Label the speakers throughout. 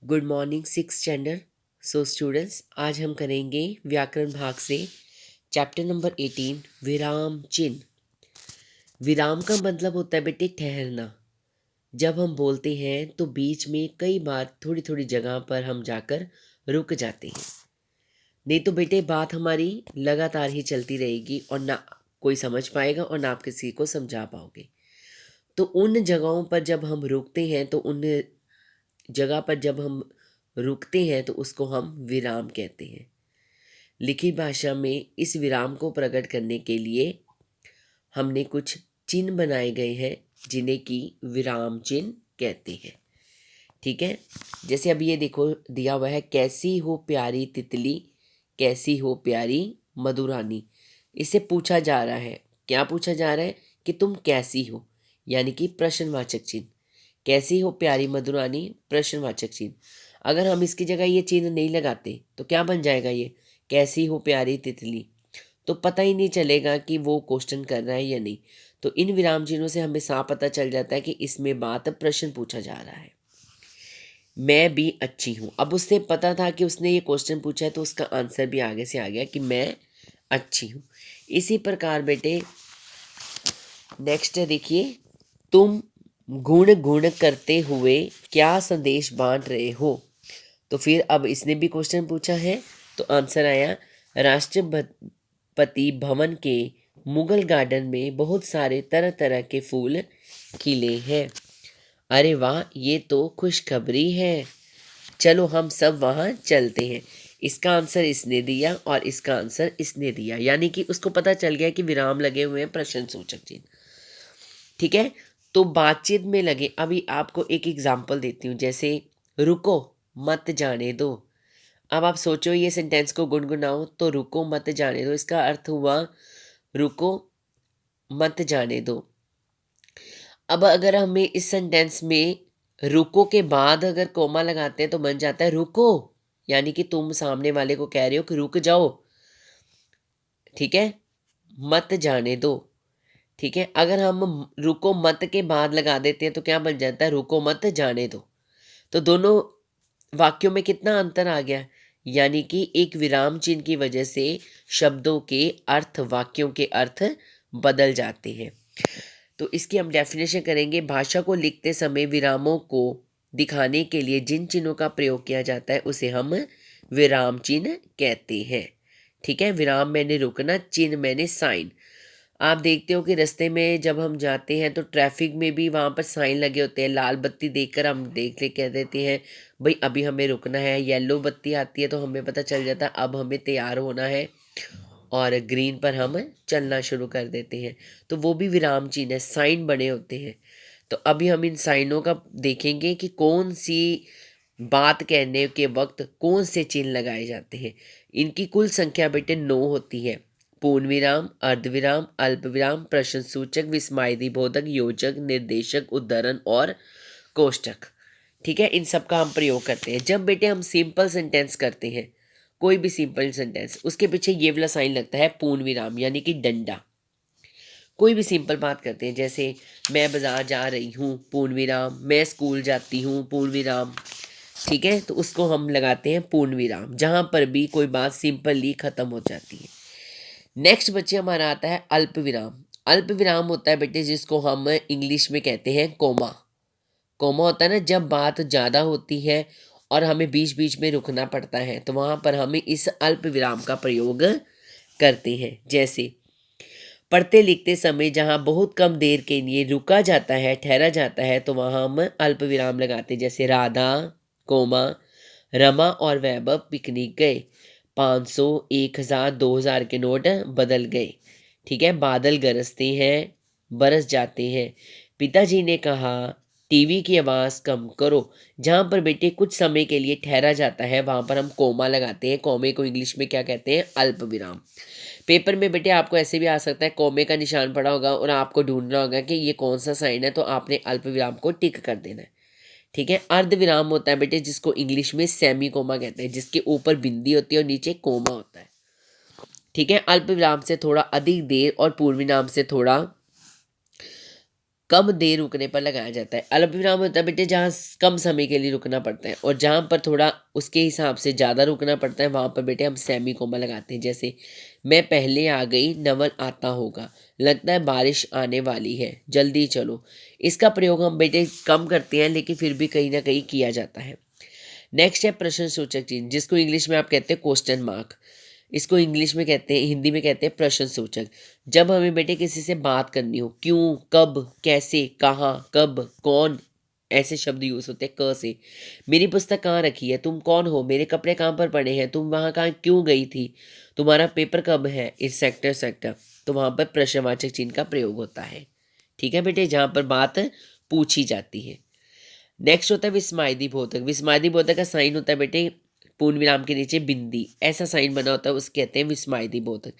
Speaker 1: Good morning six standard. So students, आज हम करेंगे व्याकरण भाग से चैप्टर नंबर 18 विराम चिन्ह। विराम का मतलब होता है बेटे ठहरना। जब हम बोलते हैं तो बीच में कई बार थोड़ी थोड़ी जगह पर हम जाकर रुक जाते हैं। नहीं तो बेटे बात हमारी लगातार ही चलती रहेगी और ना कोई समझ पाएगा और ना आप किसी को समझा पाओगे। तो उन जगहों पर जब हम रुकते हैं तो उन जगह पर जब हम रुकते हैं तो उसको हम विराम कहते हैं। लिखित भाषा में इस विराम को प्रकट करने के लिए हमने कुछ चिन्ह बनाए गए हैं जिन्हें कि विराम चिन्ह कहते हैं। ठीक है, जैसे अभी ये देखो दिया हुआ है, कैसी हो प्यारी तितली, कैसी हो प्यारी मधुरानी। इससे पूछा जा रहा है, क्या पूछा जा रहा है कि तुम कैसी हो, यानी कि प्रश्नवाचक चिन्ह। कैसी हो प्यारी मधुरानी, प्रश्नवाचक चिन्ह। अगर हम इसकी जगह ये चिन्ह नहीं लगाते तो क्या बन जाएगा, ये कैसी हो प्यारी तितली, तो पता ही नहीं चलेगा कि वो क्वेश्चन कर रहा है या नहीं। तो इन विराम चिन्हों से हमें साफ पता चल जाता है कि इसमें बात प्रश्न पूछा जा रहा है। मैं भी अच्छी हूँ, अब उससे पता था कि उसने ये क्वेश्चन पूछा है तो उसका आंसर भी आगे से आ गया कि मैं अच्छी हूँ। इसी प्रकार बेटे नेक्स्ट देखिए, तुम गुण गुण करते हुए क्या संदेश बांट रहे हो। तो फिर अब इसने भी क्वेश्चन पूछा है तो आंसर आया, राष्ट्रपति भवन के मुगल गार्डन में बहुत सारे तरह तरह के फूल खिले हैं। अरे वाह, ये तो खुशखबरी है, चलो हम सब वहाँ चलते हैं। इसका आंसर इसने दिया और इसका आंसर इसने दिया, यानी कि उसको पता चल गया कि विराम लगे हुए हैं प्रश्नसूचक चिन्ह। ठीक है, तो बातचीत में लगे। अभी आपको एक एग्जाम्पल देती हूँ, जैसे रुको मत जाने दो। अब आप सोचो ये सेंटेंस को गुनगुनाओ, तो रुको मत जाने दो इसका अर्थ हुआ रुको मत जाने दो। अब अगर हमें इस सेंटेंस में रुको के बाद अगर कोमा लगाते हैं तो बन जाता है रुको, यानी कि तुम सामने वाले को कह रहे हो कि रुक जाओ। ठीक है, मत जाने दो। ठीक है, अगर हम रुको मत के बाद लगा देते हैं तो क्या बन जाता है, रुको मत जाने दो। तो दोनों वाक्यों में कितना अंतर आ गया, यानी कि एक विराम चिन्ह की वजह से शब्दों के अर्थ, वाक्यों के अर्थ बदल जाते हैं। तो इसकी हम डेफिनेशन करेंगे, भाषा को लिखते समय विरामों को दिखाने के लिए जिन चिन्हों का प्रयोग किया जाता है उसे हम विराम चिन्ह कहते हैं। ठीक है, विराम मैंने रुकना, चिन्ह मैंने साइन। आप देखते हो कि रास्ते में जब हम जाते हैं तो ट्रैफिक में भी वहाँ पर साइन लगे होते हैं। लाल बत्ती देखकर हम देख ले कह देते हैं भाई अभी हमें रुकना है। येलो बत्ती आती है तो हमें पता चल जाता है अब हमें तैयार होना है, और ग्रीन पर हम चलना शुरू कर देते हैं। तो वो भी विराम चिन्ह है, साइन बने होते हैं। तो अभी हम इन साइनों का देखेंगे कि कौन सी बात कहने के वक्त कौन से चिन्ह लगाए जाते हैं। इनकी कुल संख्या बेटे 9 होती है। पूर्ण विराम, अर्धविराम, अल्प विराम, प्रश्न सूचक, विस्मयादिबोधक, योजक, निर्देशक, उद्धरण और कोष्टक। ठीक है, इन सब का हम प्रयोग करते हैं जब बेटे हम सिंपल सेंटेंस करते हैं। कोई भी सिंपल सेंटेंस, उसके पीछे ये वाला साइन लगता है पूर्ण विराम, यानी कि डंडा। कोई भी सिंपल बात करते हैं, जैसे मैं बाजार जा रही हूँ पूर्ण विराम, मैं स्कूल जाती हूँ पूर्ण विराम। ठीक है, तो उसको हम लगाते हैं पूर्ण विराम जहाँ पर भी कोई बात सिंपली खत्म हो जाती है। नेक्स्ट बच्चे हमारा आता है अल्प विराम। अल्प विराम होता है बेटे जिसको हम इंग्लिश में कहते हैं कोमा। कोमा होता है ना जब बात ज़्यादा होती है और हमें बीच बीच में रुकना पड़ता है, तो वहाँ पर हमें इस अल्प विराम का प्रयोग करते हैं। जैसे पढ़ते लिखते समय जहाँ बहुत कम देर के लिए रुका जाता है, ठहरा जाता है, तो वहाँ हम अल्प विराम लगाते हैं। जैसे राधा कोमा रमा और वैभव पिकनिक गए, 500 1000 2000 के नोट बदल गए। ठीक है, बादल गरजते हैं, बरस जाते हैं। पिताजी ने कहा टीवी की आवाज़ कम करो। जहाँ पर बेटे कुछ समय के लिए ठहरा जाता है वहाँ पर हम कोमा लगाते हैं। कोमे को इंग्लिश में क्या कहते हैं, अल्प विराम। पेपर में बेटे आपको ऐसे भी आ सकता है, कोमे का निशान पड़ा होगा और आपको ढूंढना होगा कि ये कौन सा साइन है, तो आपने अल्प विराम को टिक कर देना है। ठीक है, अर्ध विराम होता है बेटे जिसको इंग्लिश में सेमी कोमा कहते हैं, जिसके ऊपर बिंदी होती है और नीचे कोमा होता है। ठीक है, अल्प विराम से थोड़ा अधिक देर और पूर्ण विराम से थोड़ा कम देर रुकने पर लगाया जाता है। अल्प विराम होता है बेटे जहाँ कम समय के लिए रुकना पड़ता है, और जहाँ पर थोड़ा उसके हिसाब से ज़्यादा रुकना पड़ता है वहाँ पर बेटे हम सेमी कोमा लगाते हैं। जैसे मैं पहले आ गई, नवल आता होगा, लगता है बारिश आने वाली है, जल्दी चलो। इसका प्रयोग हम बेटे कम करते हैं लेकिन फिर भी कहीं ना कहीं किया जाता है। नेक्स्ट है प्रश्न सूचक चिन्ह, जिसको इंग्लिश में आप कहते हैं क्वेश्चन मार्क। इसको इंग्लिश में कहते हैं, हिंदी में कहते हैं प्रश्न सूचक। जब हमें बेटे किसी से बात करनी हो, क्यों, कब, कैसे, कहाँ, कब, कौन, ऐसे शब्द यूज होते हैं। क से, मेरी पुस्तक कहाँ रखी है, तुम कौन हो, मेरे कपड़े कहाँ पर पड़े हैं, तुम वहाँ कहाँ क्यों गई थी, तुम्हारा पेपर कब है, इस सेक्टर सेक्टर, तो वहाँ पर प्रश्नवाचक चिन्ह का प्रयोग होता है। ठीक है बेटे, जहाँ पर बात पूछी जाती है। नेक्स्ट होता है विस्मायदी बोधक। विस्मायदी बोधक का साइन होता है बेटे पूर्ण विराम के नीचे बिंदी, ऐसा साइन बना होता है, उसके कहते हैं विस्मायदी बोधक।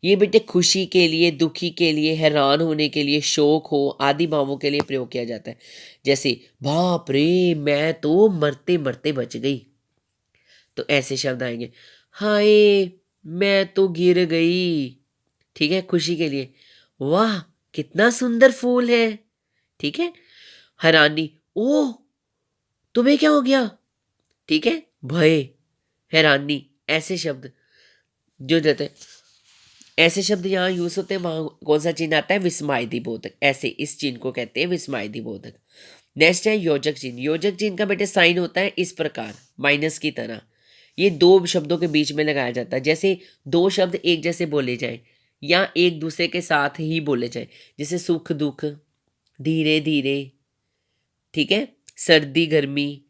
Speaker 1: ये बेटे खुशी के लिए, दुखी के लिए, हैरान होने के लिए, शोक हो आदि भावों के लिए प्रयोग किया जाता है। जैसे बाप रे मैं तो मरते मरते बच गई, तो ऐसे शब्द आएंगे। हाय मैं तो गिर गई, ठीक है, खुशी के लिए। वाह कितना सुंदर फूल है, ठीक है। हैरानी, ओह तुम्हें क्या हो गया, ठीक है। भय, हैरानी, ऐसे शब्द जो देते हैं, ऐसे शब्द यहाँ यूज होते हैं, वहां कौन सा चिन्ह आता है, विस्मायदी बोधक। ऐसे इस चिन्ह को कहते हैं विस्मायदी बोधक। नेक्स्ट है योजक चिन्ह। योजक चिन्ह का बेटे साइन होता है इस प्रकार, माइनस की तरह। ये दो शब्दों के बीच में लगाया जाता है। जैसे दो शब्द एक जैसे बोले जाए या एक दूसरे के साथ ही बोले जाए, जैसे सुख दुख, धीरे धीरे, ठीक है, सर्दी गर्मी,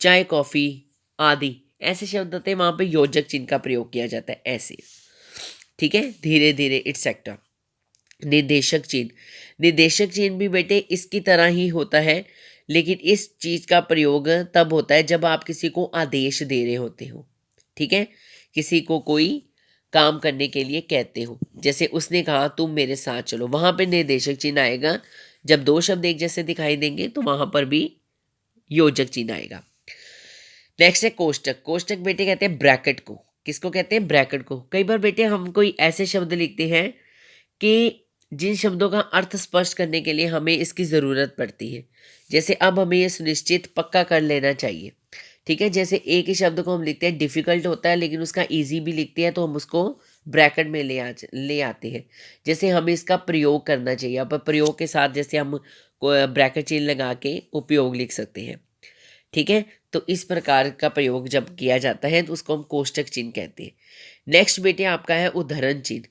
Speaker 1: चाय कॉफी आदि, ऐसे शब्द होते हैं, वहां पे योजक चिन्ह का प्रयोग किया जाता है ऐसे, ठीक है, धीरे धीरे इट्सेट्रा। निर्देशक चिन्ह, निर्देशक चिन्ह भी बेटे इसकी तरह ही होता है, लेकिन इस चीज का प्रयोग तब होता है जब आप किसी को आदेश दे रहे होते हो, ठीक है, किसी को कोई काम करने के लिए कहते हो। जैसे उसने कहा तुम मेरे साथ चलो, वहां पे निर्देशक चिन्ह आएगा। जब दो शब्द एक जैसे दिखाई देंगे तो वहां पर भी योजक चिन्ह आएगा। नेक्स्ट है कोष्टक। कोष्टक बेटे कहते हैं ब्रैकेट को। किसको कहते हैं, ब्रैकेट को। कई बार बेटे हम कोई ऐसे शब्द लिखते हैं कि जिन शब्दों का अर्थ स्पष्ट करने के लिए हमें इसकी ज़रूरत पड़ती है। जैसे अब हमें ये सुनिश्चित पक्का कर लेना चाहिए, ठीक है। जैसे एक ही शब्द को हम लिखते हैं, डिफ़िकल्ट होता है लेकिन उसका ईजी भी लिखते हैं, तो हम उसको ब्रैकेट में ले आते हैं। जैसे हमें इसका प्रयोग करना चाहिए, अब प्रयोग के साथ जैसे हम ब्रैकेट चिन्ह लगा के उपयोग लिख सकते हैं, ठीक है। तो इस प्रकार का प्रयोग जब किया जाता है तो उसको हम कोष्टक चिन्ह कहते हैं। नेक्स्ट बेटे आपका है उद्धरण चिन्ह।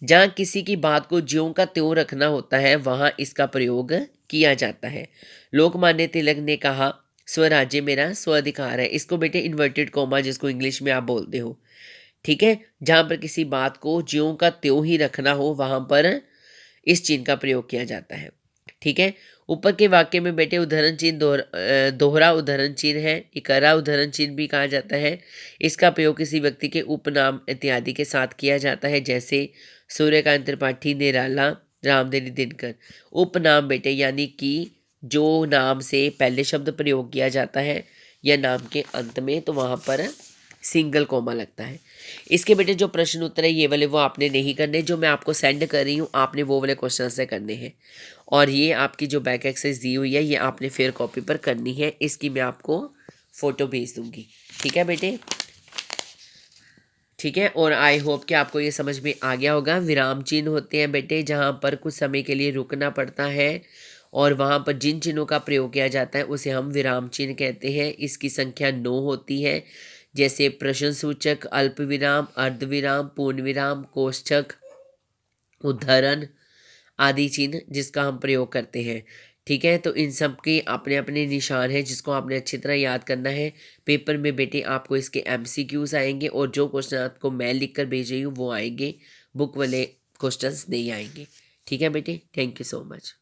Speaker 1: जहाँ किसी की बात को ज्यों का त्यों रखना होता है वहाँ इसका प्रयोग किया जाता है। लोकमान्य तिलक ने कहा स्वराज्य मेरा स्वाधिकार है। इसको बेटे इन्वर्टेड कोमा जिसको इंग्लिश में आप बोलते हो, ठीक है। जहाँ पर किसी बात को ज्यों का त्यों ही रखना हो वहाँ पर इस चिन्ह का प्रयोग किया जाता है, ठीक है। ऊपर के वाक्य में बेटे उदाहरण चिन्ह दोहरा उदाहरण चिन्ह है, इकरा उदाहरण चिन्ह भी कहा जाता है। इसका प्रयोग किसी व्यक्ति के उपनाम इत्यादि के साथ किया जाता है, जैसे सूर्यकांत त्रिपाठी, निराला, रामदेव दिनकर। उपनाम बेटे यानी कि जो नाम से पहले शब्द प्रयोग किया जाता है या नाम के अंत में, तो वहाँ पर सिंगल कोमा लगता है। इसके बेटे जो प्रश्न उत्तर है ये वाले वो आपने नहीं करने, जो मैं आपको सेंड कर रही हूँ आपने वो वाले क्वेश्चन से करने हैं। और ये आपकी जो बैक एक्सरसाइज दी हुई है ये आपने फेयर कॉपी पर करनी है, इसकी मैं आपको फ़ोटो भेज दूँगी, ठीक है बेटे, ठीक है। और आई होप कि आपको ये समझ में आ गया होगा। विराम चिन्ह होते हैं बेटे जहाँ पर कुछ समय के लिए रुकना पड़ता है और वहाँ पर जिन चिन्हों का प्रयोग किया जाता है उसे हम विराम चिन्ह कहते हैं। इसकी संख्या 9 होती है, जैसे प्रश्नसूचक, अल्प विराम, अर्ध विराम, पूर्ण विराम, कोष्ठक, उद्धरण आदि चिन्ह जिसका हम प्रयोग करते हैं, ठीक है। तो इन सब के अपने अपने निशान हैं जिसको आपने अच्छी तरह याद करना है। पेपर में बेटे आपको इसके एमसीक्यूज आएंगे और जो क्वेश्चन आपको मैं लिख कर भेज रही हूँ वो आएंगे, बुक वाले क्वेश्चंस नहीं आएंगे, ठीक है बेटे। Thank you so much.